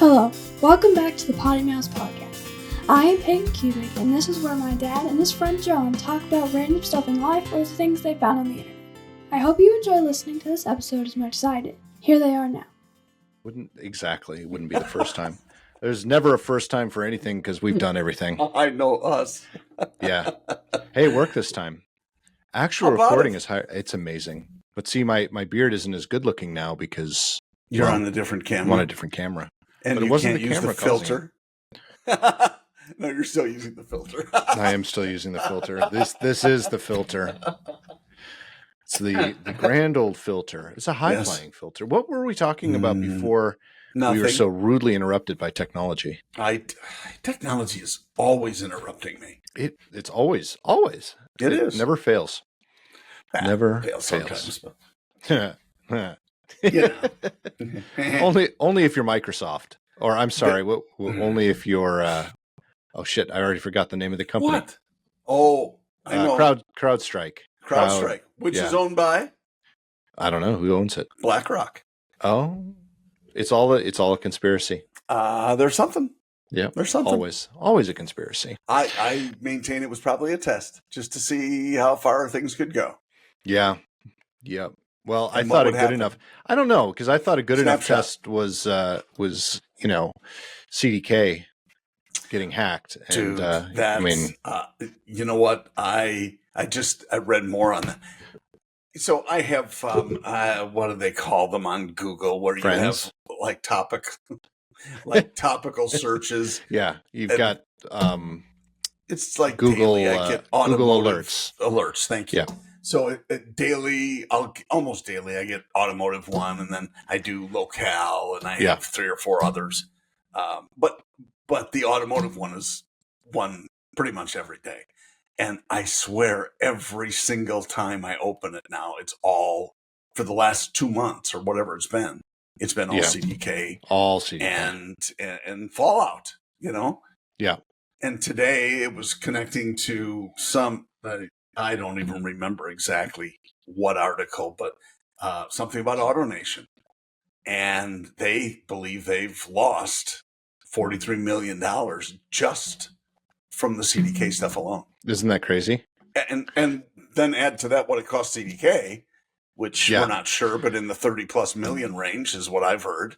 Hello, welcome back to the PoddiMouths podcast. I am Peyton Cubic, and this is where my dad and his friend John talk about random stuff in life or the things they found on the internet. I hope you enjoy listening to this episode as much as I did. Here they are now. Wouldn't be the first time. There's never a first time for anything because we've done everything. I know us. Yeah. Hey, it worked this time. Actual recording is high. It's amazing. But see, my beard isn't as good looking now because you're on a different camera. I'm on a different camera. And but you it wasn't can't the use camera the filter. No, you're still using the filter. I am still using the filter. This is the filter. It's the grand old filter. It's a high-flying filter. What were we talking about before we were so rudely interrupted by technology? Technology is always interrupting me. It's always. It is. Never fails. Never fails. Sometimes. Only if you're Microsoft. Or I'm sorry, only if you're oh shit, I already forgot the name of the company. What? Oh, I know. CrowdStrike. CrowdStrike, which is owned by? I don't know who owns it. BlackRock. Oh, it's all a conspiracy. There's something. Yeah, there's something. Always a conspiracy. I maintain it was probably a test just to see how far things could go. Yeah. Well, I thought a good enough. I don't know, because I thought a good enough test was CDK getting hacked. Dude, and you know what? I read more on that. So I have what do they call them on Google, where you have like topical searches. Yeah, you've got it's like Google. Daily. I get Google alerts. Thank you. Yeah. So daily, almost daily, I get automotive one, and then I do locale, and I have 3 or 4 others. But the automotive one is one pretty much every day. And I swear every single time I open it now, it's all, for the last 2 months or whatever it's been all CDK. All CDK. And Fallout, you know? Yeah. And today it was connecting to some, I don't even remember exactly what article, but something about AutoNation. And they believe they've lost $43 million just from the CDK stuff alone. Isn't that crazy? And then add to that what it cost CDK, which we're not sure, but in the 30 plus million range is what I've heard.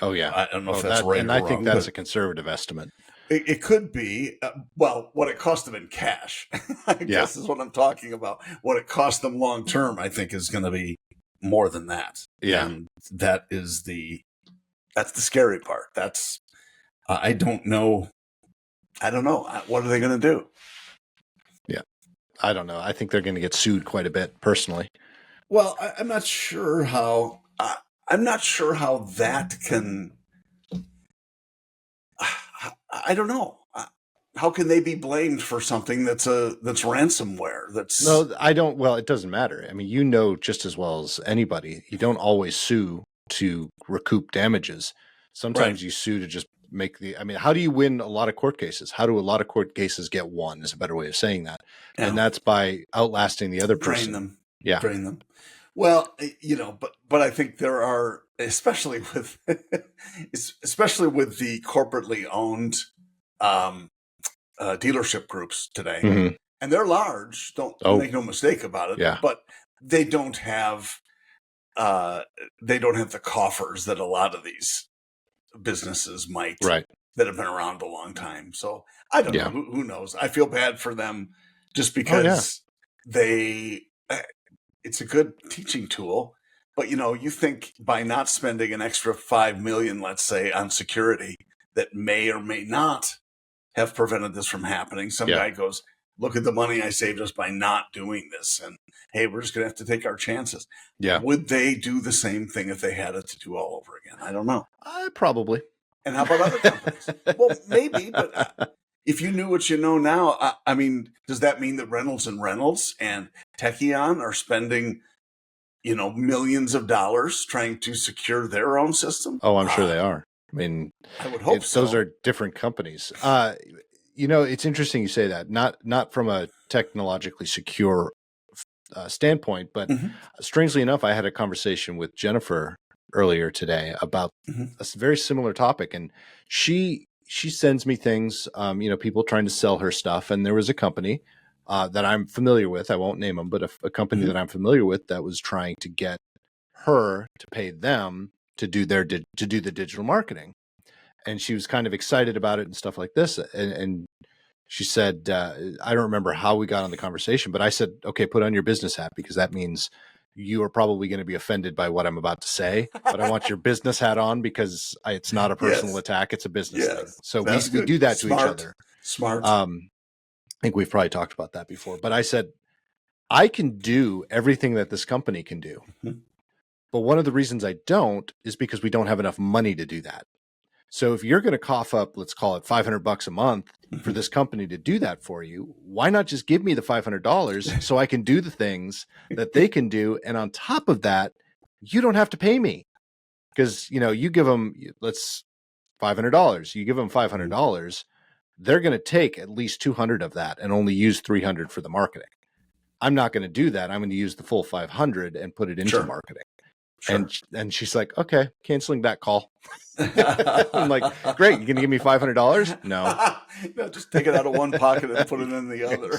Oh, yeah. I don't know if that's right or wrong. And I think that's a conservative estimate. It could be, what it cost them in cash, I guess is what I'm talking about. What it cost them long term, I think, is going to be more than that. Yeah. And that's the scary part. I don't know. What are they going to do? Yeah. I don't know. I think they're going to get sued quite a bit, personally. Well, I'm not sure how that can. I don't know. How can they be blamed for something that's ransomware? No, I don't. Well, it doesn't matter. I mean, just as well as anybody, you don't always sue to recoup damages. Sometimes you sue to just make how do you win a lot of court cases? How do a lot of court cases get won is a better way of saying that. Yeah. And that's by outlasting the other person. Drain them. Yeah. Drain them. Well, but I think there are, especially with the corporately owned dealership groups today, and they're large. Don't make no mistake about it. Yeah. But they don't have the coffers that a lot of these businesses might. Right. That have been around a long time. So I don't know. Who knows? I feel bad for them just because it's a good teaching tool, but you think by not spending an extra $5 million, let's say, on security that may or may not have prevented this from happening. Some guy goes, look at the money I saved us by not doing this. And hey, we're just going to have to take our chances. Yeah. Would they do the same thing if they had it to do all over again? I don't know. Probably. And how about other companies? Well, maybe, but if you knew what you know now, does that mean that Reynolds and Techion are spending, millions of dollars trying to secure their own system? Oh, I'm sure they are. I mean, I would hope so. Those are different companies. It's interesting you say that. Not from a technologically secure standpoint, but strangely enough, I had a conversation with Jennifer earlier today about a very similar topic. And she sends me things, people trying to sell her stuff. And there was a company that I'm familiar with. I won't name them, but a company that I'm familiar with that was trying to get her to pay them to do the digital marketing. And she was kind of excited about it and stuff like this. And she said, I don't remember how we got on the conversation, but I said, okay, put on your business hat, because that means you are probably going to be offended by what I'm about to say, but I want your business hat on, because it's not a personal attack. It's a business thing. So we do that to each other. Smart. I think we've probably talked about that before, but I said, I can do everything that this company can do. But one of the reasons I don't is because we don't have enough money to do that. So if you're going to cough up, let's call it $500 a month for this company to do that for you, why not just give me the $500 so I can do the things that they can do? And on top of that, you don't have to pay me, because, you give them, $500, you give them $500, they're going to take at least 200 of that and only use 300 for the marketing. I'm not going to do that. I'm going to use the full 500 and put it into marketing. Sure. And she's like, okay, canceling that call. I'm like, great. You going to give me $500? No. No, just take it out of one pocket and put it in the other.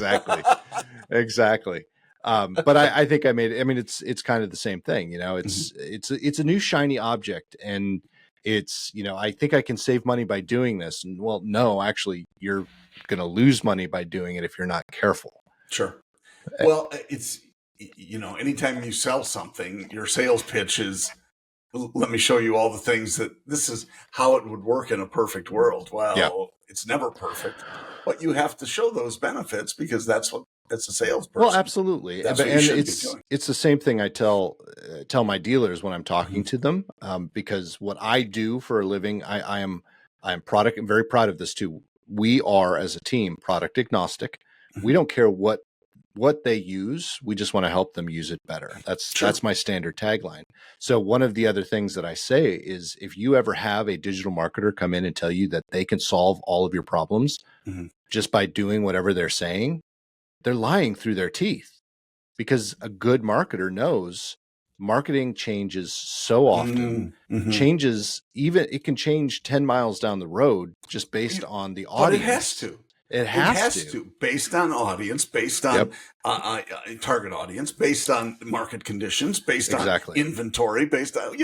Exactly. But I think it's kind of the same thing. It's a new shiny object, and it's, I think I can save money by doing this. And well, no, actually you're going to lose money by doing it if you're not careful. Sure. Well, it's, anytime you sell something, your sales pitch is, let me show you all the things that this is how it would work in a perfect world. Well, It's never perfect, but you have to show those benefits, because that's a salesperson. Well, absolutely. That's and it's the same thing I tell my dealers when I'm talking to them, because what I do for a living, I am product. I'm very proud of this too. We are, as a team, product agnostic. We don't care what they use. We just want to help them use it better. That's my standard tagline. So one of the other things that I say is, if you ever have a digital marketer come in and tell you that they can solve all of your problems just by doing whatever they're saying, they're lying through their teeth, because a good marketer knows marketing changes so often, changes, even it can change 10 miles down the road just based on the audience. But it has to. It has to, based on audience, based on target audience, based on market conditions, based on inventory, based on,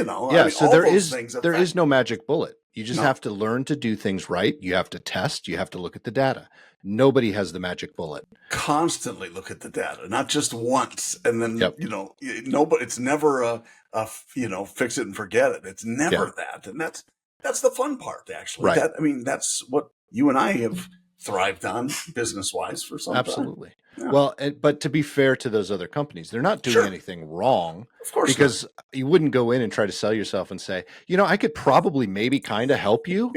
so there is no magic bullet. You just have to learn to do things right. You have to test. You have to look at the data. Nobody has the magic bullet. Constantly look at the data, not just once. And then, nobody, it's never a fix it and forget it. It's never that. And that's the fun part, actually. Right. That's what you and I have thrived on business-wise for some time. Yeah. Well, but to be fair to those other companies, they're not doing anything wrong. Of course, because you wouldn't go in and try to sell yourself and say, I could probably maybe kind of help you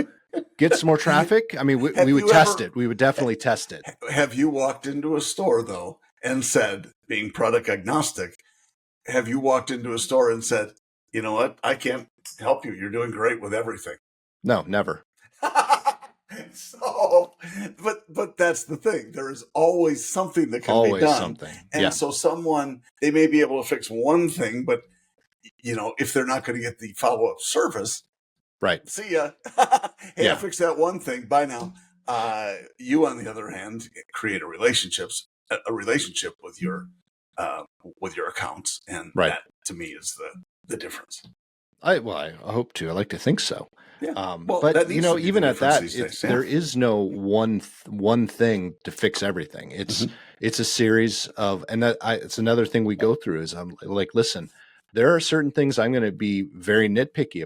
get some more traffic. I mean, we would test it. We would definitely test it. Have you walked into a store, though, and said, being product agnostic, have you walked into a store and said, you know what, I can't help you. You're doing great with everything? No, never. So, but that's the thing. There is always something that can be done. And so they may be able to fix one thing, but if they're not going to get the follow-up service, right? See ya. Hey, I fixed that one thing. Bye now. You, on the other hand, create a relationship with your accounts, and that to me is the difference. I hope to. I like to think so. Yeah. But even at that, there is no one thing to fix everything. It's a series of, and it's another thing we go through is I'm like, listen, there are certain things I'm going to be very nitpicky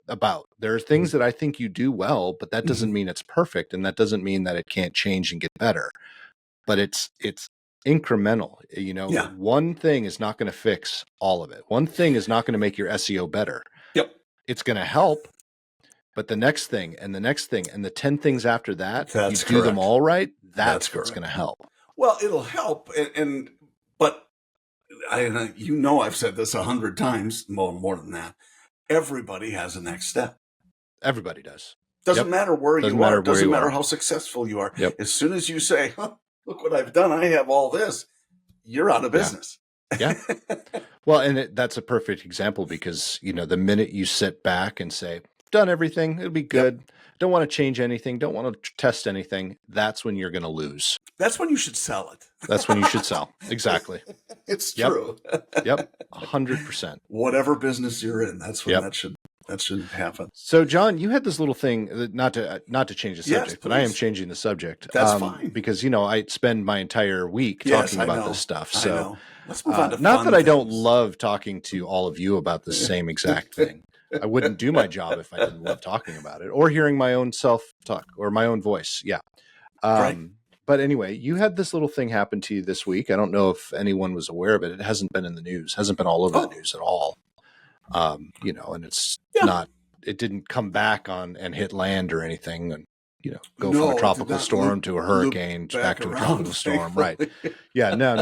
about. There are things that I think you do well, but that doesn't mean it's perfect, and that doesn't mean that it can't change and get better. But it's incremental. One thing is not going to fix all of it. One thing is not going to make your SEO better. Yep. It's going to help. But the next thing and the next thing and the 10 things after that, you do them all right, that's what's going to help. Well, it'll help. But I've said this 100 times, more than that. Everybody has a next step. Everybody does. Doesn't matter where you are. Doesn't matter how successful you are. Yep. As soon as you say, look what I've done, I have all this, you're out of business. Yeah. Well, and that's a perfect example because, the minute you sit back and say, done everything, it'll be good. Yep. Don't want to change anything. Don't want to test anything. That's when you're going to lose. That's when you should sell it. That's when you should sell. Exactly. It's true. Yep. 100%. Whatever business you're in, that's when that should happen. So, John, you had this little thing, not to change the subject, but I am changing the subject. That's fine. Because, I spend my entire week talking about this stuff. So let's move on to not that I things. don't love talking to all of you about the same exact thing. I wouldn't do my job if I didn't love talking about it or hearing my own self-talk or my own voice. Yeah. Right. But anyway, you had this little thing happen to you this week. I don't know if anyone was aware of it. It hasn't been in the news, hasn't been all over the news at all. And it's not, it didn't come back on and hit land or anything and, go from a tropical storm to a hurricane back to a tropical storm. Right. Yeah. No.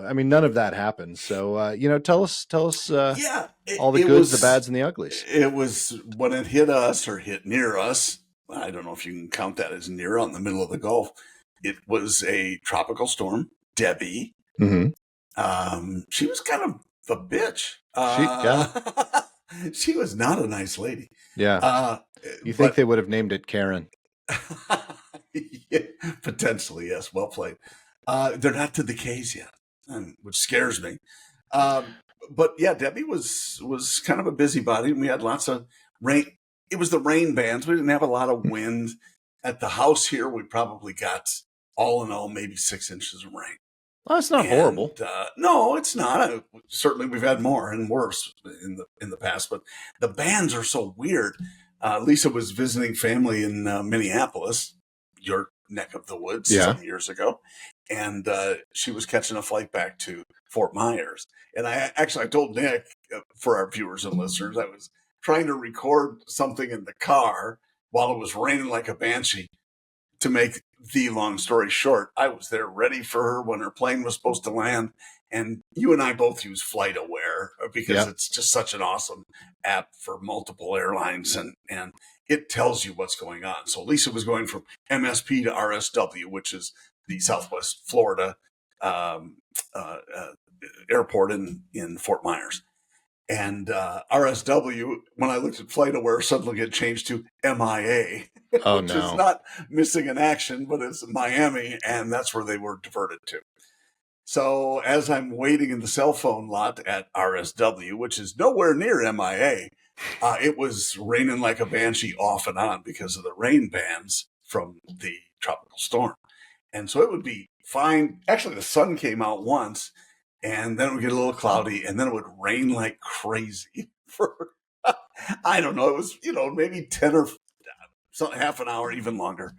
I mean, none of that happened. So, tell us all the goods, the bads, and the uglies. It was when it hit us or hit near us. I don't know if you can count that as near on the middle of the Gulf. It was a tropical storm, Debbie. Mm-hmm. She was kind of a bitch. She was not a nice lady. Yeah. You think they would have named it Karen? Yeah, potentially, yes. Well played. They're not to the K's yet, which scares me. But yeah, Debbie was kind of a busybody, and we had lots of rain. It was the rain bands. We didn't have a lot of wind. At the house here, we probably got, all in all, maybe 6 inches of rain. Well, it's not horrible. No, it's not. Certainly, we've had more and worse in the past. But the bands are so weird. Lisa was visiting family in Minneapolis, your neck of the woods, some years ago, and she was catching a flight back to Fort Myers. And I told Nick, for our viewers and listeners, I was trying to record something in the car while it was raining like a banshee. To make the long story short, I was there ready for her when her plane was supposed to land. And you and I both use Flight Aware because it's just such an awesome app for multiple airlines, and it tells you what's going on. So Lisa was going from MSP to RSW, which is the Southwest Florida airport in Fort Myers. And RSW, when I looked at Flight Aware, suddenly it changed to MIA, which is not missing in action, but it's Miami, and that's where they were diverted to. So as I'm waiting in the cell phone lot at RSW, which is nowhere near MIA, it was raining like a banshee off and on because of the rain bands from the tropical storm. And so it would be fine. Actually, the sun came out once, and then it would get a little cloudy, and then it would rain like crazy for, I don't know, it was, maybe 10 or half an hour, even longer.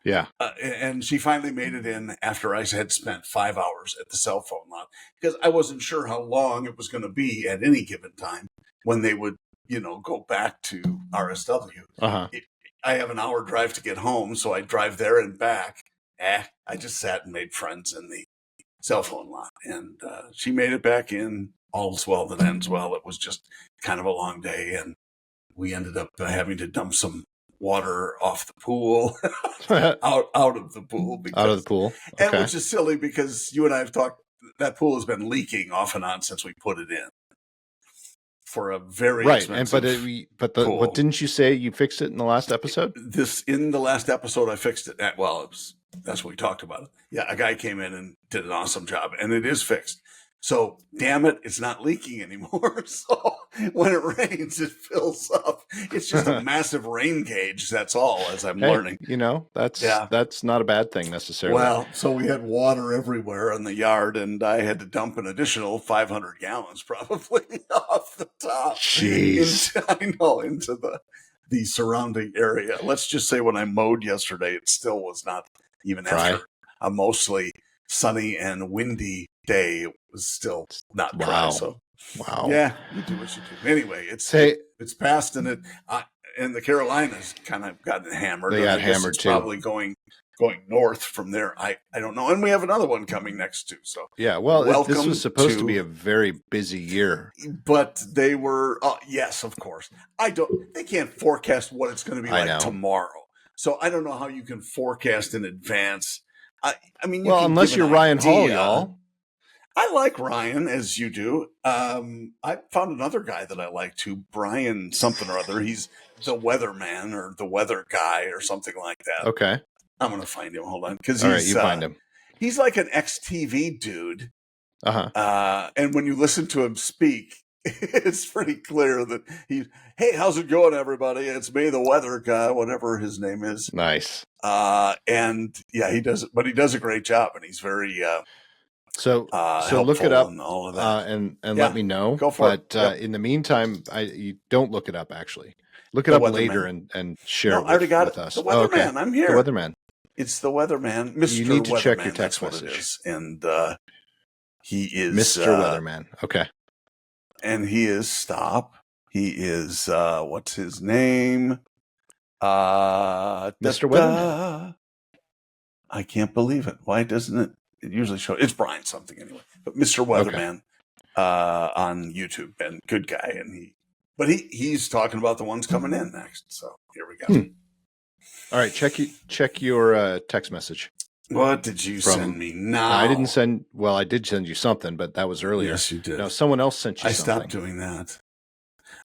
Yeah. And she finally made it in after I had spent 5 hours at the cell phone lot because I wasn't sure how long it was going to be at any given time when they would, go back to RSW. Uh-huh. I have an hour drive to get home, so I drive there and back. I just sat and made friends in the cell phone lot. And she made it back in. All's well that ends well. It was just kind of a long day, and we ended up having to dump some water off the pool, out of the pool. Out of the pool. Okay. And which is silly because you and I have talked, that pool has been leaking off and on since we put it in for a very expensive pool. What didn't you say you fixed it in the last episode? In the last episode, I fixed it. That's what we talked about it. Yeah, a guy came in and did an awesome job, and it is fixed. So, damn it, it's not leaking anymore. So, when it rains, it fills up. It's just a massive rain gauge. That's all, as I'm learning. That's not a bad thing necessarily. Well, so we had water everywhere in the yard, and I had to dump an additional 500 gallons probably off the top. Jeez. Into the surrounding area. Let's just say when I mowed yesterday, it still was not even after a mostly sunny and windy day. It was still not dry. So, yeah, you do what you do. Anyway, it's passed, and and the Carolinas kind of gotten hammered. They got hammered too. Probably going north from there. I don't know. And we have another one coming next too. So yeah, well, this was supposed to be a very busy year, but they were yes, of course. They can't forecast what it's going to be like tomorrow. So I don't know how you can forecast in advance. I mean, unless you're Ryan Hall, y'all. I like Ryan as you do. I found another guy that I like too, Brian something or other. He's the weatherman or the weather guy or something like that. Okay. I'm gonna find him. Hold on, because All right, you find him. He's like an XTV dude. Uh-huh. And when you listen to him speak, it's pretty clear that hey, how's it going, everybody? It's me, the weather guy, whatever his name is. Nice. And yeah, he does a great job, and he's very so look it up and all of that. and let me know. Go for it. But in the meantime, you don't look it up. Actually, look it The up Weatherman. later and share it I already got with it. us. The Weatherman. I'm here. The Weatherman. It's the Weatherman, Mr. You need to Weatherman, check your text that's message. What it is. And he is Mr. Weatherman. Okay. And he is He is what's his name? Mr. Weatherman. I can't believe it. Why doesn't it? It usually shows. It's Brian something anyway. But Mr. Weatherman on YouTube, and good guy, and he's talking about the ones coming in next. So here we go. All right, check your text message. What did you send me now? I didn't send. Well, I did send you something, but that was earlier. Yes, you did. No, someone else sent you something. I stopped doing that.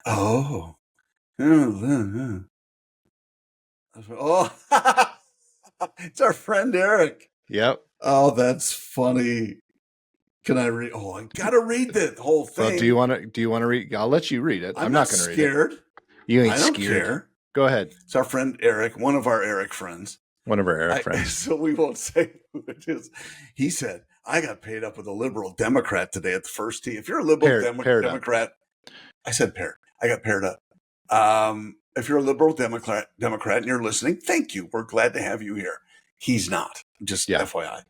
Oh. Oh. It's our friend Eric. Yep. Oh, that's funny. Can I read? Oh, I gotta read the whole thing. Well, do you want to read? I'll let you read it. I'm not going to read it. Scared. You ain't I don't scared. Care. Go ahead. It's our friend Eric, one of our Eric friends. One of our Eric friends. So we won't say who it is. He said, I got paid up with a liberal Democrat today at the first tee. If you're a liberal Democrat, I said paired. I got paired up. If you're a liberal Democrat and you're listening, thank you. We're glad to have you here. He's not. Just FYI.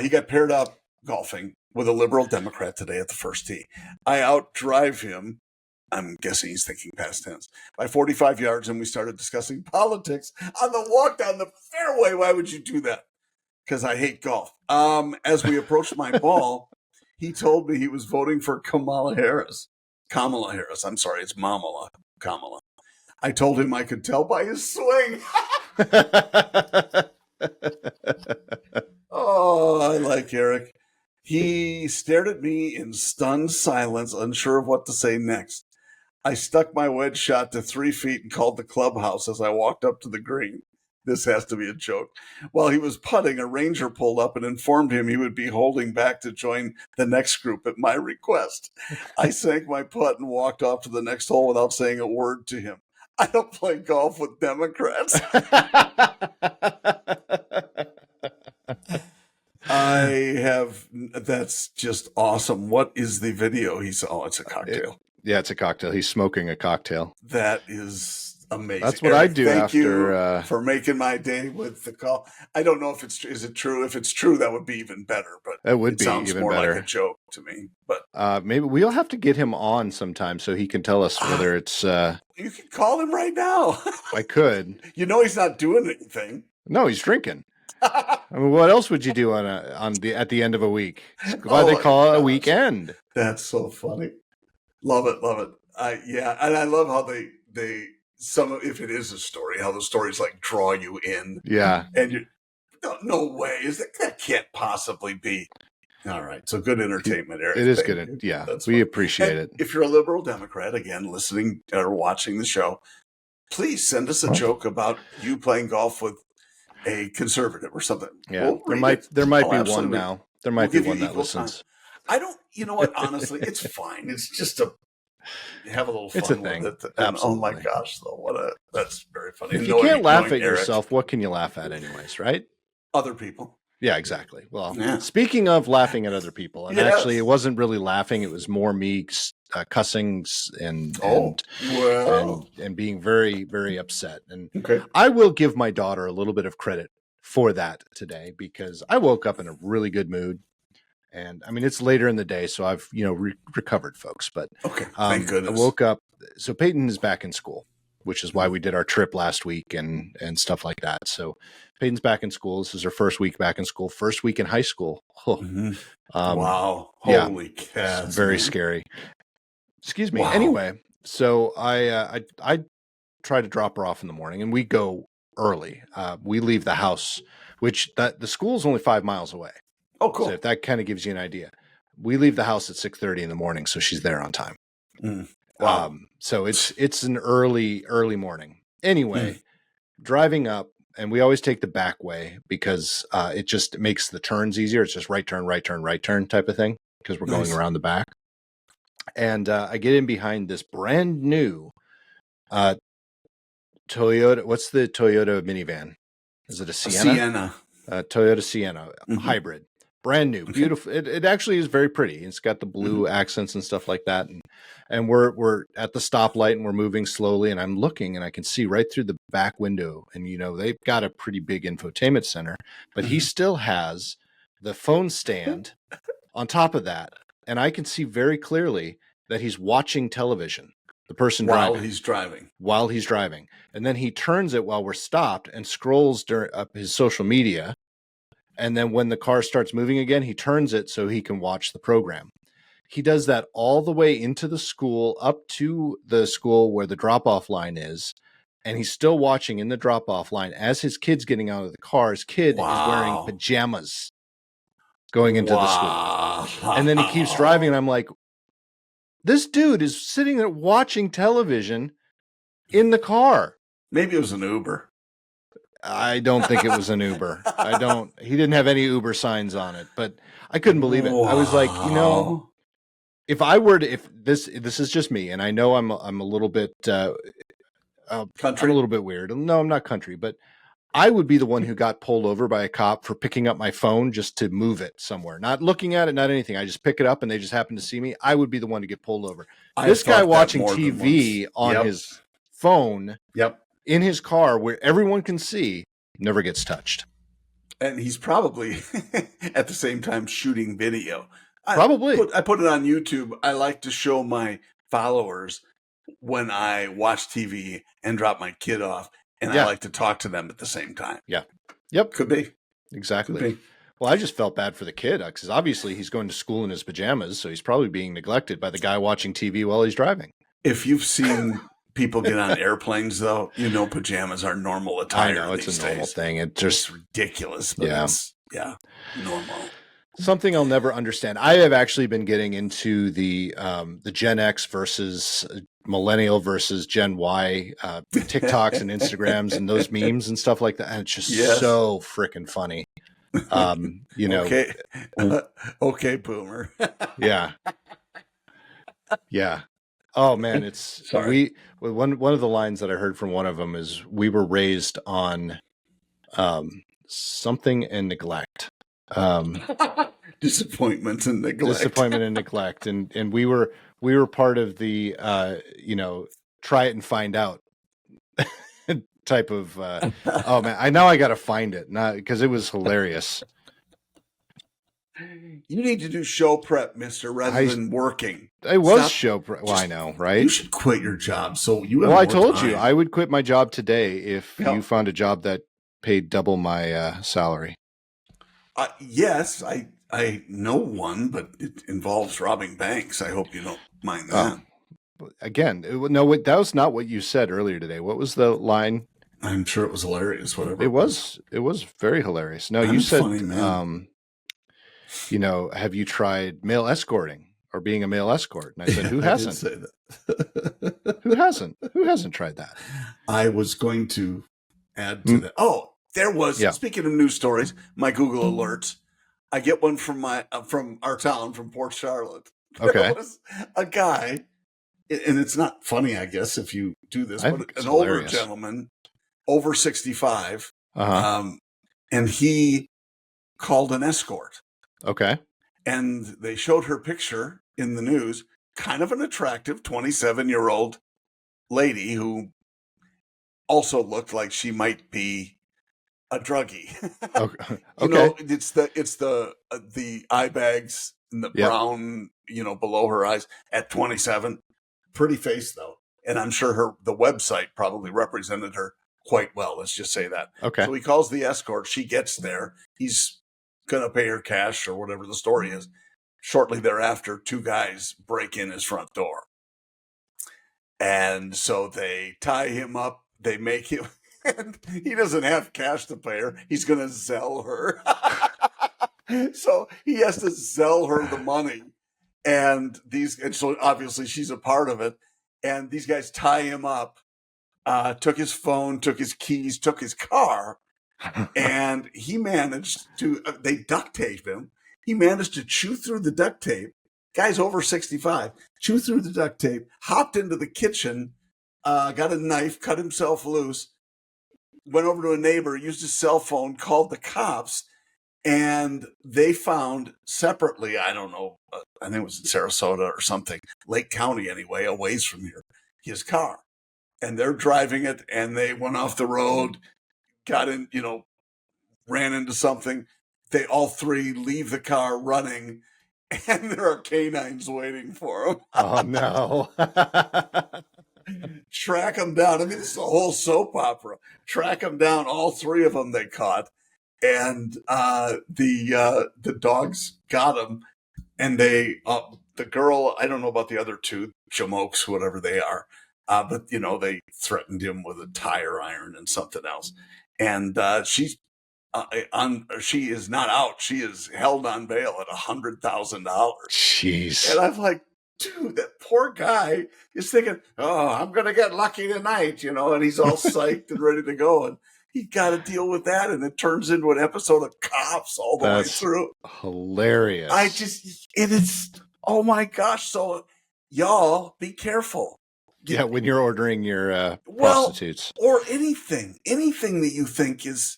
He got paired up golfing with a liberal Democrat today at the first tee. I outdrive him. I'm guessing he's thinking past tense. By 45 yards, and we started discussing politics on the walk down the fairway. Why would you do that? Because I hate golf. As we approached my ball, he told me he was voting for Kamala Harris. I'm sorry, it's Kamala. I told him I could tell by his swing. Oh, I like Eric. He stared at me in stunned silence, unsure of what to say next. I stuck my wedge shot to 3 feet and called the clubhouse as I walked up to the green. This has to be a joke. While he was putting, a ranger pulled up and informed him he would be holding back to join the next group at my request. I sank my putt and walked off to the next hole without saying a word to him. I don't play golf with Democrats. That's just awesome. What is the video? It's a cocktail. It's a cocktail. He's smoking a cocktail. That is amazing. That's what Eric, I do thank after. You for making my day with the call. I don't know if is it true? If it's true, that would be even better. But it sounds even more better. Like a joke to me. But maybe we'll have to get him on sometime so he can tell us whether it's. You can call him right now. I could. He's not doing anything. No, he's drinking. I mean, what else would you do at the end of a week? Why they call it a weekend? That's so funny. Love it. And I love how they if it is a story, how the stories like draw you in. Yeah, and you no way that can't possibly be. All right, so good entertainment, Eric. It is good. Yeah, we appreciate it. If you're a liberal Democrat, again, listening or watching the show, please send us a joke about you playing golf with a conservative or something. Yeah, there might be one now. There might be one that listens. Time. I don't. You know what? Honestly, it's fine. It's just have a little fun. It's a thing. With it. And, oh my gosh, though, that's very funny. If you can't laugh at yourself, what can you laugh at, anyways? Right? Other people. Yeah, exactly. Well, speaking of laughing at other people, and actually, it wasn't really laughing; it was more me cussing and being very, very upset. And I will give my daughter a little bit of credit for that today because I woke up in a really good mood. And I mean, it's later in the day, so I've recovered, folks. But thank goodness. I woke up. So Peyton is back in school, which is why we did our trip last week and stuff like that. So Peyton's back in school. This is her first week back in school, first week in high school. Wow! Holy cats! Very scary. Excuse me. Wow. Anyway, so I try to drop her off in the morning, and we go early. We leave the house, which the school is only 5 miles away. Oh, cool. So if that kind of gives you an idea. We leave the house at 6:30 in the morning, so she's there on time. Wow. So it's an early morning. Anyway, driving up, and we always take the back way because it just makes the turns easier. It's just right turn, right turn, right turn type of thing because we're going around the back. And I get in behind this brand new Toyota. What's the Toyota minivan? Is it a Sienna? Toyota Sienna hybrid. Brand new, beautiful. It actually is very pretty. It's got the blue accents and stuff like that. And we're at the stoplight and we're moving slowly. And I'm looking and I can see right through the back window. And they've got a pretty big infotainment center, but he still has the phone stand on top of that. And I can see very clearly that he's watching television. The person while driving. While he's driving. And then he turns it while we're stopped and scrolls up his social media. And then when the car starts moving again, he turns it so he can watch the program. He does that all the way into the school, up to the school where the drop-off line is. And he's still watching in the drop-off line as his kid's getting out of the car. His kid is wearing pajamas going into the school. And then he keeps driving. And I'm like, this dude is sitting there watching television in the car. Maybe it was an Uber. I don't think it was an Uber. He didn't have any Uber signs on it, but I couldn't believe it. Wow. I was like, if this is just me, and I know I'm a little bit, country. I'm a little bit weird. No, I'm not country, but I would be the one who got pulled over by a cop for picking up my phone just to move it somewhere, not looking at it, not anything. I just pick it up and they just happen to see me. I would be the one to get pulled over. This guy watching TV on his phone. In his car where everyone can see, never gets touched. And he's probably at the same time shooting video. Probably. I put it on YouTube. I like to show my followers when I watch TV and drop my kid off. And I like to talk to them at the same time. Yeah. Yep. Could be. Exactly. Could be. Well, I just felt bad for the kid because obviously he's going to school in his pajamas. So he's probably being neglected by the guy watching TV while he's driving. If you've seen people get on airplanes, though, pajamas are normal attire. I know it's a normal thing. It's just ridiculous. But it's normal. Something I'll never understand. I have actually been getting into the Gen X versus Millennial versus Gen Y TikToks and Instagrams and those memes and stuff like that. And it's just so freaking funny. Okay. Okay, boomer. Yeah. Oh man, it's one of the lines that I heard from one of them is we were raised on something and neglect. Disappointment and neglect. And we were part of the try it and find out type of oh man, I got to find it because it was hilarious. You need to do show prep, mister, rather than working. I was show prep. Well, I know, right? You should quit your job. So you have I told you I would quit my job today if you found a job that paid double my salary. Yes, I know one, but it involves robbing banks. I hope you don't mind that. Again, that was not what you said earlier today. What was the line? I'm sure it was hilarious. Whatever it was very hilarious. No, you said, funny, man. Have you tried male escorting or being a male escort? And I said, who hasn't? I did say that. Who hasn't? Who hasn't tried that? I was going to add to that. Oh, there was. Speaking of news stories, my Google alerts. I get one from from our town, from Port Charlotte. Okay. There was a guy, and it's not funny, I guess, if you do this, but an older gentleman, over 65, and he called an escort. Okay. And they showed her picture in the news, kind of an attractive 27-year-old lady who also looked like she might be a druggie. Okay. It's the eye bags and the brown, below her eyes at 27. Pretty face though. And I'm sure the website probably represented her quite well. Let's just say that. Okay. So he calls the escort. She gets there. He's going to pay her cash or whatever the story is. Shortly thereafter, two guys break in his front door. And so they tie him up. They make him, and he doesn't have cash to pay her. He's going to Zelle her. So he has to sell her the money. And so obviously she's a part of it. And these guys tie him up, took his phone, took his keys, took his car. And he managed they duct tape him. He managed to chew through the duct tape. Guy's over 65, chew through the duct tape, hopped into the kitchen, got a knife, cut himself loose, went over to a neighbor, used his cell phone, called the cops, and they found separately, I don't know, I think it was in Sarasota or something, Lake County anyway, a ways from here, his car. And they're driving it, and they went off the road, got in, ran into something. They all three leave the car running, and there are canines waiting for them. Oh, no. Track them down. I mean, this is a whole soap opera. Track them down. All three of them they caught. And the dogs got them. And the girl, I don't know about the other two, Jamokes, whatever they are. But, they threatened him with a tire iron and something else. And she is not out. She is held on bail at $100,000. Jeez. And I'm like, dude, that poor guy is thinking, oh, I'm going to get lucky tonight, and he's all psyched and ready to go. And he got to deal with that. And it turns into an episode of Cops all the way through. Hilarious. It's, oh my gosh. So y'all be careful. Yeah. When you're ordering your prostitutes or anything that you think is,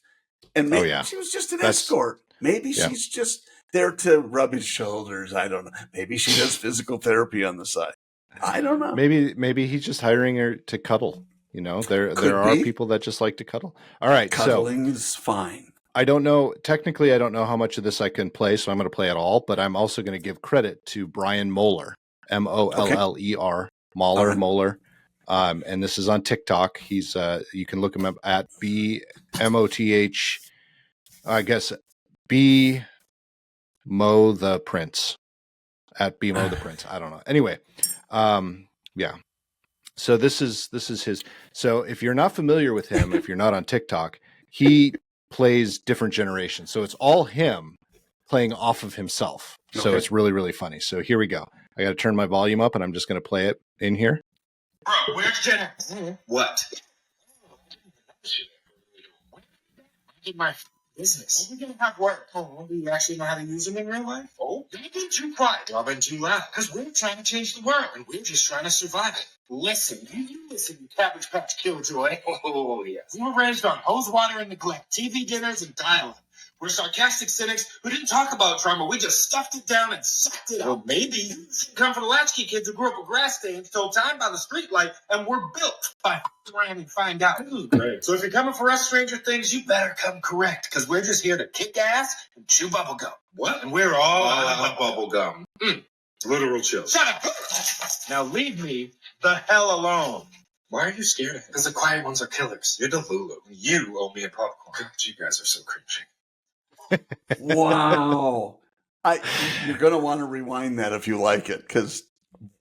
and maybe she was just an escort. Maybe she's just there to rub his shoulders. I don't know. Maybe she does physical therapy on the side. I don't know. Maybe he's just hiring her to cuddle. There are people that just like to cuddle. All right. Cuddling is fine. I don't know. Technically, I don't know how much of this I can play, so I'm going to play it all, but I'm also going to give credit to Brian Moeller, Moller, Moeller. And this is on TikTok. He's, you can look him up at BMOTH, I guess, BMO the Prince, at BMO the Prince. I don't know. Anyway. Yeah. So this is his. So if you're not familiar with him, if you're not on TikTok, he plays different generations. So it's all him playing off of himself. So it's really, really funny. So here we go. I got to turn my volume up, and I'm just going to play it in here. Bro, where's Gen X? What? Did my business. We're gonna have work. Oh, do you actually know how to use them in real life? Oh, you've been too quiet. Y'all been too loud. Because we're trying to change the world, and we're just trying to survive it. Listen, you listen, you Cabbage Patch Killjoy. Oh, yes. We were raised on hose water and neglect, TV dinners and dial-up. We're sarcastic cynics who didn't talk about trauma. We just stuffed it down and sucked it up. Well, maybe you come from the latchkey kids who grew up with grass stains, told time by the street light, and we're built by around and find out. Great. So if you're coming for us, Stranger Things, you better come correct, because we're just here to kick ass and chew bubble gum. What? And we're all out of bubble gum. Literal chills. Shut up! Now leave me the hell alone. Why are you scared of him? Because the quiet ones are killers. You're Delulu. You owe me a popcorn. God, you guys are so cringy. Wow. You're going to want to rewind that if you like it, because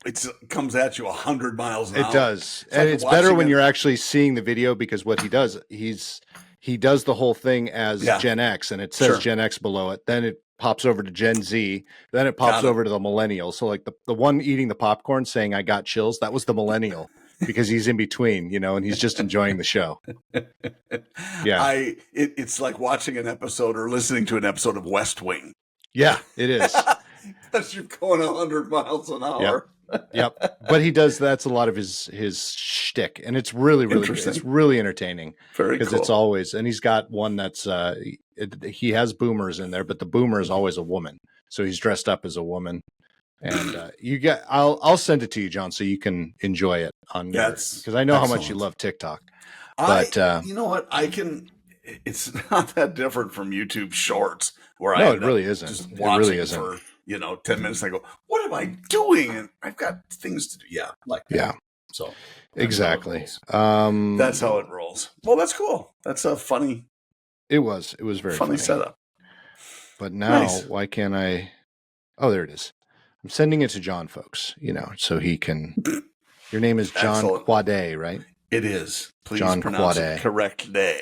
it comes at you 100 miles an hour. It does. And it's better when you're actually seeing the video, because what he does, he does the whole thing as Gen X, and it says Gen X below it. Then it pops over to Gen Z. Then it pops over to the millennial. So like the one eating the popcorn saying, I got chills, that was the millennial. Because he's in between, and he's just enjoying the show. Yeah. It's like watching an episode or listening to an episode of West Wing. Yeah, it is. Because you're going 100 miles an hour. Yep. But he does, that's a lot of his shtick. And it's really, really good. It's really entertaining. Very cool. Because it's always, and he's got one that's, he has boomers in there, but the boomer is always a woman. So he's dressed up as a woman. And I'll send it to you, John, so you can enjoy it on because I know how much you love TikTok. But you know what? It's not that different from YouTube Shorts, where it really isn't. Just watching for 10 minutes. And I go, what am I doing? And I've got things to do. Yeah, like that. Yeah. So exactly. That's how it rolls. Well, that's cool. That's a funny. It was very funny setup. But now, why can't I? Oh, there it is. I'm sending it to John, folks, so he can. Your name is John Quade, right? It is. Please John pronounce Quade. it correctly.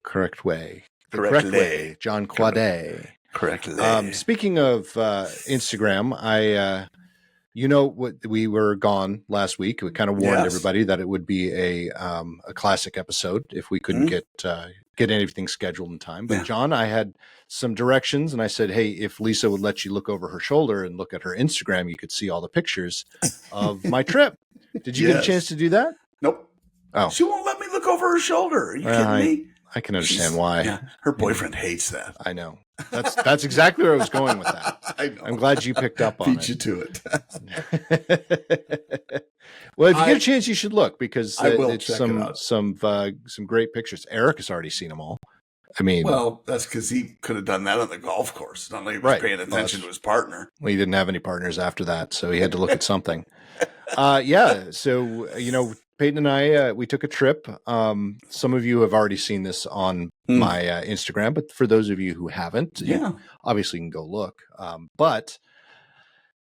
Correct way. The correct way. John Quade. Correctly. Speaking of Instagram, we were gone last week. We kind of warned everybody that it would be a classic episode if we couldn't get anything scheduled in time. But John, I had some directions, and I said, hey, if Lisa would let you look over her shoulder and look at her Instagram, you could see all the pictures of my trip. Did you get a chance to do that? Nope. Oh, she won't let me look over her shoulder. Are you kidding me? I can understand why. Yeah, her boyfriend hates that. I know. That's exactly where I was going with that. I know. I'm glad you picked up on it. Beat you to it. Well, if you get a chance, you should look because it's check some great pictures. Eric has already seen them all. I mean, well, that's because he could have done that on the golf course. Not like he was paying attention to his partner. Well, he didn't have any partners after that, so he had to look at something. So Peyton and I, we took a trip. Some of you have already seen this on my Instagram, but for those of you who haven't, you obviously can go look. But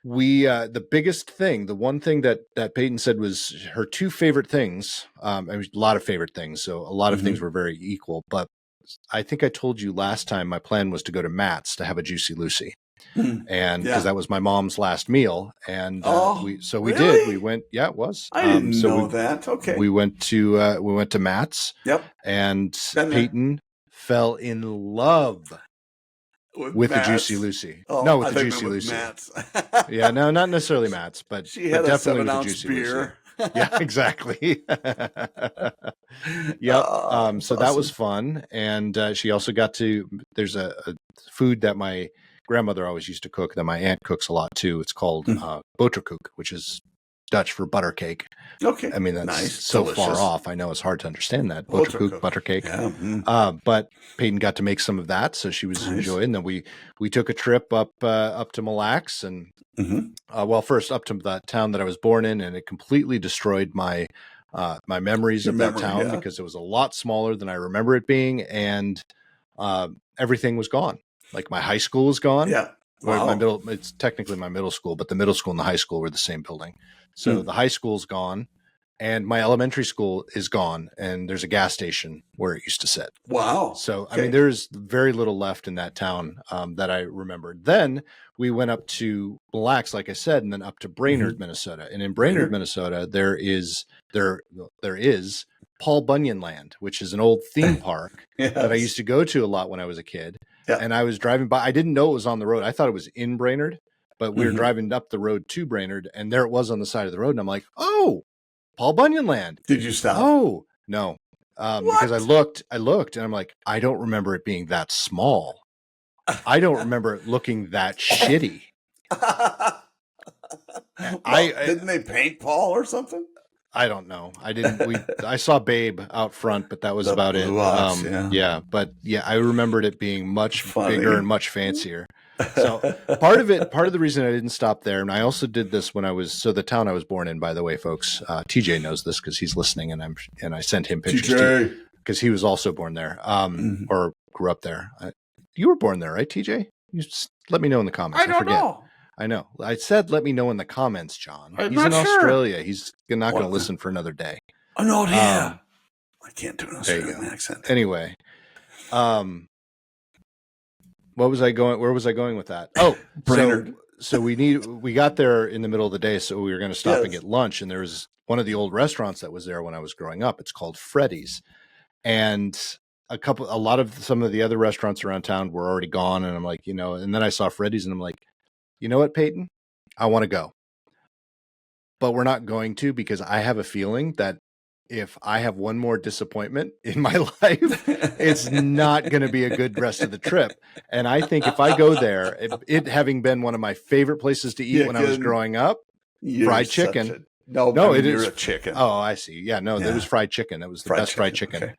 we, the biggest thing, the one thing that Peyton said was her two favorite things, a lot of favorite things. So a lot of things were very equal, but I think I told you last time my plan was to go to Matt's to have a Juicy Lucy. And because that was my mom's last meal, and we did. We went. Yeah, it was. I didn't know that. Okay, we went to Matt's. Yep, and Peyton fell in love with the Juicy Lucy. No, with the Juicy Lucy. Matt's. Yeah, no, not necessarily Matt's, but she had definitely a 7-ounce with the Juicy beer. Lucy. Yeah, exactly. Yep. So awesome. That was fun, and she also got to. There's a food that my grandmother always used to cook that my aunt cooks a lot too. It's called boterkoek, which is Dutch for butter cake. Okay. I mean, that's nice. so Delicious. far off. I know it's hard to understand that. Boterkoek, butter cake. Yeah. But Peyton got to make some of that, so she was enjoying. Then we took a trip up to Mille Lacs, and first up to the town that I was born in, and it completely destroyed my memories of that town because it was a lot smaller than I remember it being, and everything was gone. Like my high school was gone. Yeah. Wow. It's technically my middle school, but the middle school and the high school were the same building. So the high school's gone, and my elementary school is gone, and there's a gas station where it used to sit. Wow. So, okay. I mean, there's very little left in that town that I remembered. Then we went up to Mille Lacs, like I said, and then up to Brainerd, Minnesota. And in Brainerd, Minnesota, there is Paul Bunyan Land, which is an old theme park that I used to go to a lot when I was a kid. Yeah. And I was driving by. I didn't know it was on the road. I thought it was in Brainerd, but we were driving up the road to Brainerd, and there it was on the side of the road. And I'm like, oh, Paul Bunyan Land. Did you stop? Oh, no. Because I looked, and I'm like, I don't remember it being that small. I don't remember it looking that shitty. Didn't they paint Paul or something? I don't know. I didn't. I saw Babe out front, but that was about it. But I remembered it being much bigger and much fancier. So part of the reason I didn't stop there, and I also did this when I was the town I was born in. By the way, folks, TJ knows this because he's listening, and I sent him pictures because he was also born there, or grew up there. You were born there, right, TJ? You just let me know in the comments. I forget. Know. I know. I said, let me know in the comments, John. He's in Australia. He's not going to listen for another day. Oh, no, yeah. I can't do an Australian accent. Anyway, where was I going with that? Oh, Brainerd. So we got there in the middle of the day, so we were going to stop and get lunch. And there was one of the old restaurants that was there when I was growing up. It's called Freddy's. And some of the other restaurants around town were already gone. And I'm like, and then I saw Freddy's, and I'm like, you know what, Peyton? I want to go. But we're not going to, because I have a feeling that if I have one more disappointment in my life, it's not going to be a good rest of the trip. And I think if I go there, it having been one of my favorite places to eat when I was growing up, fried chicken. It is a chicken. Oh, I see. Yeah, no, it was fried chicken. It was the best fried chicken.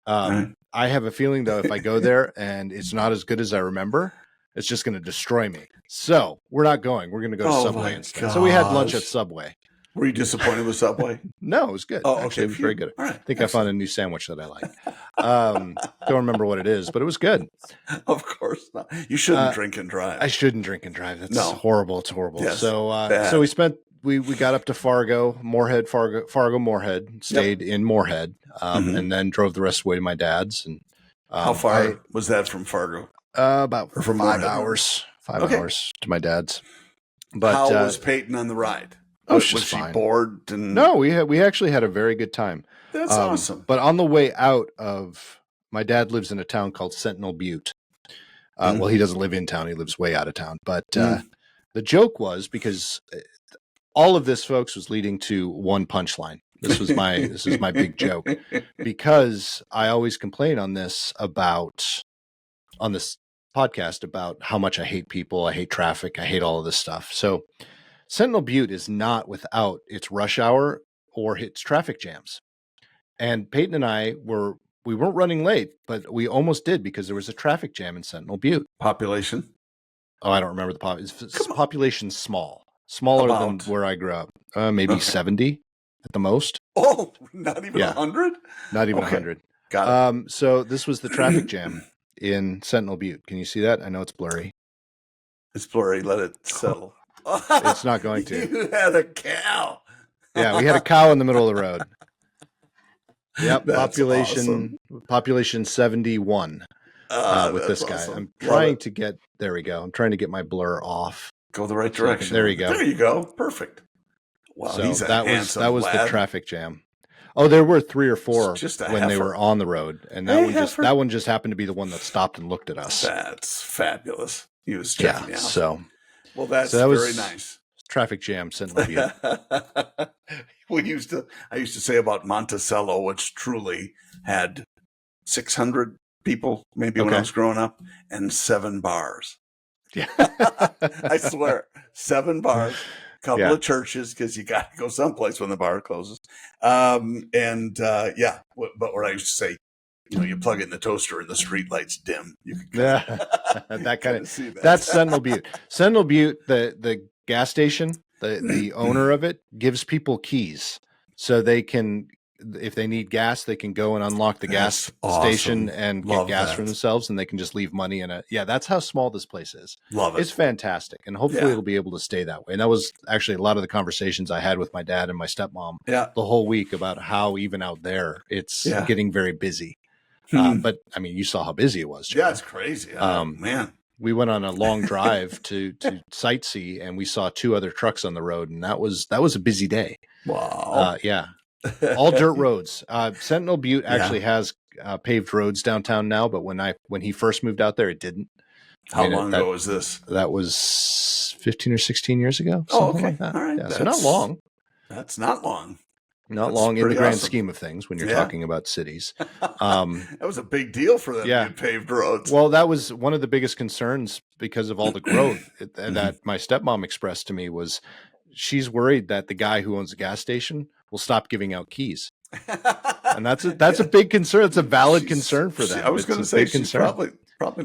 Okay. I have a feeling, though, if I go there and it's not as good as I remember, it's just going to destroy me. So we're not going. We're going to go to Subway instead. Gosh. So we had lunch at Subway. Were you disappointed with Subway? No, it was good. Oh, okay. Actually, it was very good. All right. I think I found a new sandwich that I like. Don't remember what it is, but it was good. Of course not. You shouldn't drink and drive. I shouldn't drink and drive. That's horrible. It's horrible. Yes, so we got up to Fargo, Moorhead, Moorhead, stayed in Moorhead, and then drove the rest of the way to my dad's. And how far was that from Fargo? About Or from 5 Moorhead? hours. 5 Okay. hours to my dad's. But how was Peyton on the ride? Oh, Was she's she fine. bored? And No, we actually had a very good time. that's awesome. But on the way out of, my dad lives in a town called Sentinel Butte. Well, he doesn't live in town; he lives way out of town. But the joke was, because all of this, folks, was leading to one punchline. This is my big joke, because I always complain on this podcast about how much I hate people, I hate traffic, I hate all of this stuff. So Sentinel Butte is not without its rush hour or its traffic jams. And Peyton and I we weren't running late, but we almost did, because there was a traffic jam in Sentinel Butte. Population? Oh, I don't remember the population. Smaller than where I grew up. Maybe 70 at the most. Oh, not even 100? Not even 100. Got it. So this was the traffic jam in Sentinel Butte. Can you see that? I know it's blurry. It's blurry. Let it settle. It's not going to. You had a cow. Yeah, we had a cow in the middle of the road. Yep, That's awesome. Population 71 with this guy. Awesome. I'm trying to get, there we go. I'm trying to get my blur off. Go the right direction. There you go. There you go. Perfect. Wow, So he's a that handsome was lad. the traffic jam. Oh, there were 3 or 4 just when they were on the road, and that one just happened to be the one that stopped and looked at us. That's fabulous. He was checking me out. So that's that very nice. Traffic jam, Sentinel Butte. I used to say about Monticello, which truly had 600 people, maybe when I was growing up, and 7 bars. Yeah, I swear, 7 bars, couple of churches, because you got to go someplace when the bar closes. But where I used to say, you plug in the toaster and the street lights dim. You can that kind of see that. That's Sentinel Butte. Sentinel Butte, the gas station, the owner of it gives people keys, so they can, if they need gas, they can go and unlock the gas station and get gas for themselves, and they can just leave money in it. Yeah, that's how small this place is. Love it. It's fantastic, and hopefully it'll be able to stay that way. And that was actually a lot of the conversations I had with my dad and my stepmom the whole week about how even out there it's getting very busy. But I mean, you saw how busy it was, John. Yeah, it's crazy. Man. We went on a long drive to sightsee, and we saw 2 other trucks on the road, and that was a busy day. Wow. All dirt roads. Sentinel Butte actually has paved roads downtown now, but when he first moved out there, it didn't. How long ago was this? That was 15 or 16 years ago. Okay. Like that. All right. Yeah, so not long. That's not long. Not long in the grand scheme of things when you're talking about cities. That was a big deal for them to get paved roads. Well, that was one of the biggest concerns because of all the growth that my stepmom expressed to me. Was she's worried that the guy who owns the gas station will stop giving out keys. And that's a big concern. It's a valid concern for them. I was going to say she's probably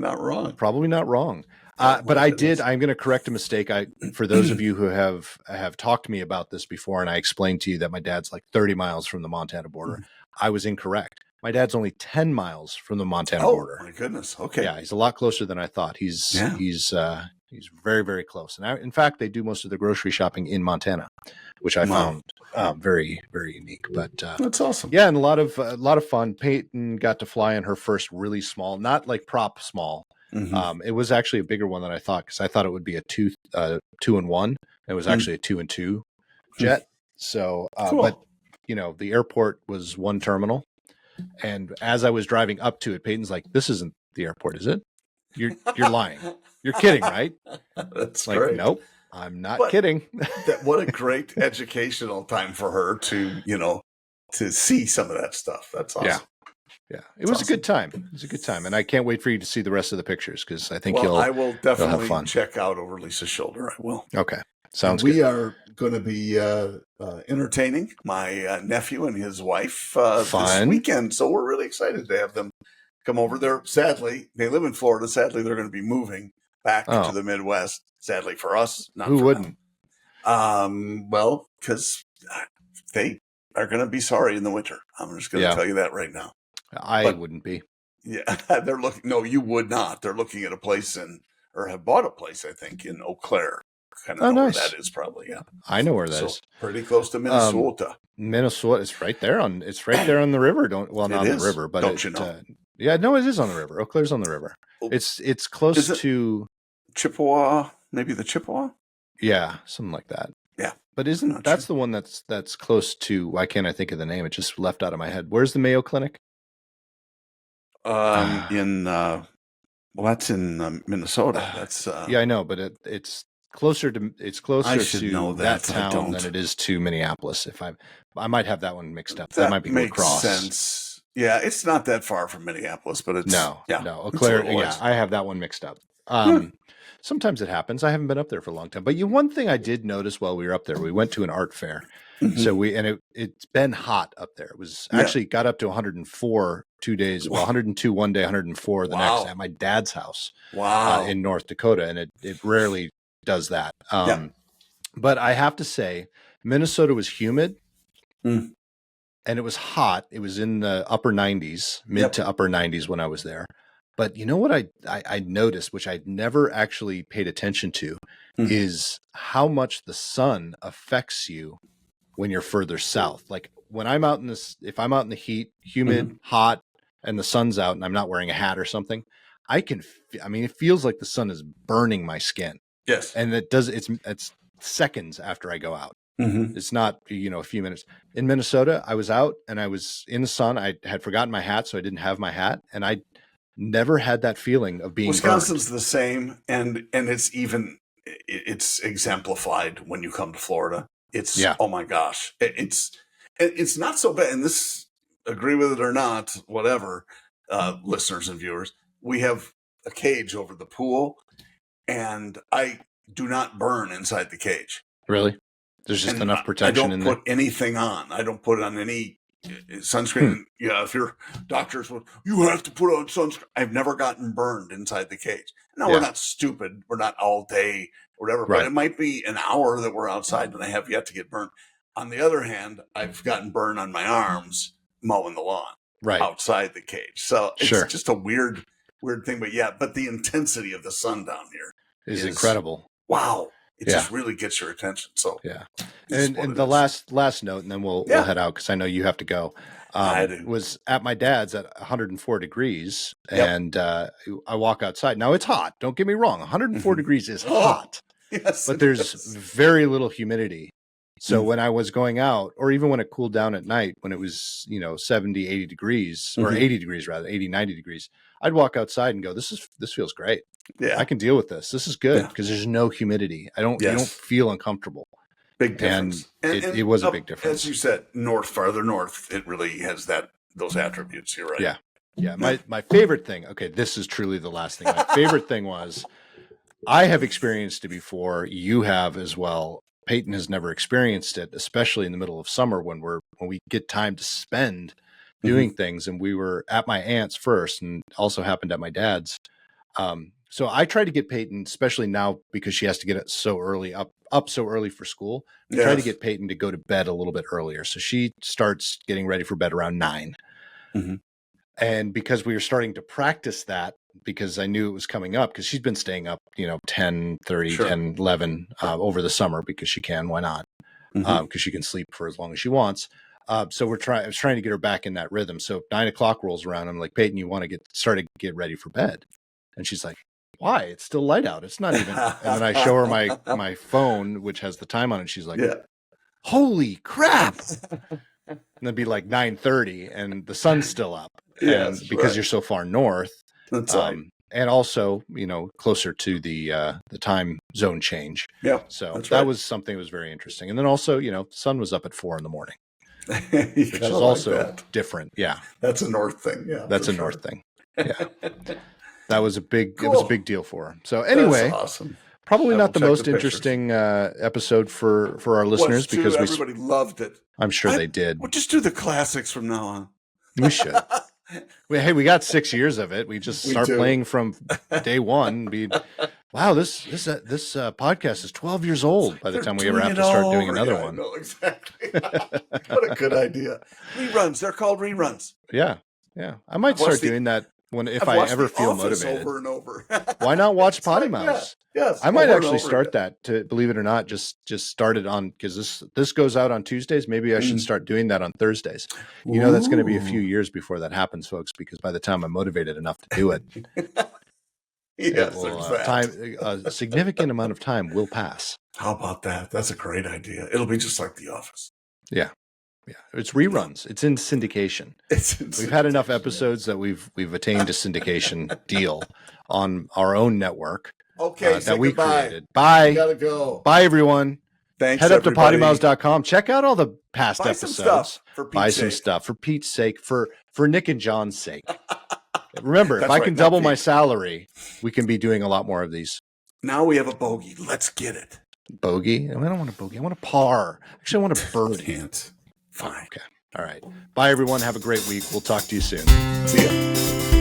not wrong. Probably not wrong. But I'm going to correct a mistake. For those of you who have talked to me about this before, and I explained to you that my dad's like 30 miles from the Montana border, I was incorrect. My dad's only 10 miles from the Montana border. Oh my goodness. Okay. Yeah, he's a lot closer than I thought. He's very, very close. And in fact, they do most of the grocery shopping in Montana, which I found very, very unique. But that's awesome. Yeah, and a lot of fun. Peyton got to fly in her first really small, not like prop small. It was actually a bigger one than I thought, because I thought it would be a 2-in-1. It was actually a 2-in-2 jet. So, cool. But the airport was one terminal, and as I was driving up to it, Peyton's like, "This isn't the airport, is it? You're lying. You're kidding, right?" That's like, great. Nope, I'm not kidding. What a great educational time for her to see some of that stuff. That's awesome. Yeah, it was a good time. It was a good time, and I can't wait for you to see the rest of the pictures, because I think I will definitely have fun. Check out over Lisa's shoulder. I will. Okay, sounds good. We are going to be entertaining my nephew and his wife this weekend, so we're really excited to have them come over there. Sadly, they live in Florida. Sadly, they're going to be moving back to the Midwest. Sadly for us, not who for wouldn't. Them. Well, because they are going to be sorry in the winter. I'm just going to tell you that right now. I wouldn't be. Yeah, they're looking. No, you would not. They're looking at a place or have bought a place, I think, in Eau Claire. Kind of know nice. where that is, probably. Yeah, I know where that is. Pretty close to Minnesota. Minnesota, it's right there on the river. Not on the river, but don't you know? Yeah, no, it is on the river. Eau Claire's on the river. It's close to Chippewa, maybe the Chippewa. Yeah, something like that. Yeah, but isn't that's the one that's close to? Why can't I think of the name? It just left out of my head. Where's the Mayo Clinic? That's in Minnesota. That's yeah, I know, but it's closer to know that town than it is to Minneapolis. If I might have that one mixed up. That might be makes lacrosse. Sense. Yeah, it's not that far from Minneapolis, but it's no. Eau Claire, yeah, I have that one mixed up. Sometimes it happens. I haven't been up there for a long time. But one thing I did notice while we were up there, we went to an art fair. Mm-hmm. So it's been hot up there. It was actually got up to 104 2 days. Well, 102 one day, 104 the next at my dad's house. Wow. In North Dakota. And it rarely does that. But I have to say, Minnesota was humid and it was hot. It was in the upper 90s, mid to upper 90s when I was there. But you know what I noticed, which I'd never actually paid attention to, is how much the sun affects you when you're further south. Like when I'm out if I'm out in the heat, humid, hot, and the sun's out and I'm not wearing a hat or something, it feels like the sun is burning my skin. Yes. And it's seconds after I go out. Mm-hmm. It's not, a few minutes. In Minnesota, I was out and I was in the sun. I had forgotten my hat, so I didn't have my hat. And I never had that feeling of being Wisconsin's burned. The same. And it's exemplified when you come to Florida. It's, oh my gosh, it's not so bad. And this, agree with it or not, whatever, listeners and viewers, we have a cage over the pool and I do not burn inside the cage. Really? There's just enough protection in there. I don't put anything on. I don't put on any sunscreen. Yeah, if your doctors will, you have to put on sunscreen. I've never gotten burned inside the cage. Now, we're not stupid. We're not all day or whatever, but it might be an hour that we're outside and I have yet to get burned. On the other hand, I've gotten burned on my arms mowing the lawn outside the cage. So it's just a weird thing. But the intensity of the sun down here is incredible. Wow. It just really gets your attention. So and the last note, and then we'll head out because I know you have to go. Was at my dad's at 104 degrees, and I walk outside. Now it's hot. Don't get me wrong. 104 degrees is hot. Yes, but there's very little humidity. So when I was going out, or even when it cooled down at night, when it was 70, 80 degrees, or 80 degrees rather, 80, 90 degrees, I'd walk outside and go, this feels great. Yeah, I can deal with this. This is good because there's no humidity. I don't feel uncomfortable. Big difference. And it was a big difference. As you said, farther north, it really has those attributes. You're right. Yeah. My favorite thing. Okay, this is truly the last thing. My favorite thing was I have experienced it before. You have as well. Peyton has never experienced it, especially in the middle of summer when we get time to spend doing things. And we were at my aunt's first, and also happened at my dad's. So I try to get Peyton, especially now because she has to get it so early up so early for school. I try to get Peyton to go to bed a little bit earlier. So she starts getting ready for bed around 9. Mm-hmm. And because we were starting to practice that, because I knew it was coming up, because she's been staying up, 10, 30, 10, 11 over the summer because she can. Why not? Because she can sleep for as long as she wants. So I was trying to get her back in that rhythm. So 9 o'clock rolls around. I'm like, Peyton, you want to get ready for bed? And she's like, why? It's still light out. It's not even. And then I show her my phone, which has the time on it. She's like, holy crap. And it'd be like 9:30 and the sun's still up. Yes, and because you're so far north. That's right. And also, closer to the time zone change. Yeah. So that was something that was very interesting. And then also, the sun was up at 4 a.m, which is also different. Yeah. That's a north thing. Yeah. That's a north thing. Yeah. That was it was a big deal for her. So anyway, that's awesome. Probably not the most interesting episode for our listeners because everybody loved it. I'm sure they did. We'll just do the classics from now on. We should. We got 6 years of it. We just start playing from day one. Wow, this podcast is 12 years old by the time we ever have to start doing another one. No, exactly. What a good idea. Reruns. They're called reruns. Yeah. I might start doing that if I've I watched ever The feel Office motivated. over and over. Why not watch It's like PoddiMouths? that. Yes, I might over and actually over start again. that. To believe it or not, just start it on, because this goes out on Tuesdays. Maybe I should start doing that on Thursdays. You know, that's going to be a few Ooh. years before that happens, folks, because by the time I'm motivated enough to do it, Yes, will, there's that. a significant amount of time will pass. How about that? That's a great idea. It'll be just like The Office. Yeah. It's reruns. It's in syndication. We've had enough episodes that we've attained a syndication deal on our own network. Okay, that we goodbye. created. Bye. Gotta go. Bye, everyone. Thanks. Head up everybody. to PoddiMouths.com. Check out all the past Buy episodes. some stuff for Pete's Buy sake. some stuff for Pete's sake. For Nick and John's sake. Remember, if That's I right, can not double my Pete. salary, we can be doing a lot more of these. Now we have a bogey. Let's get it. Bogey? I don't want a bogey. I want a par. Actually, I want a birdie. Can't. Fine. Okay. All right. Bye, everyone. Have a great week. We'll talk to you soon. See ya.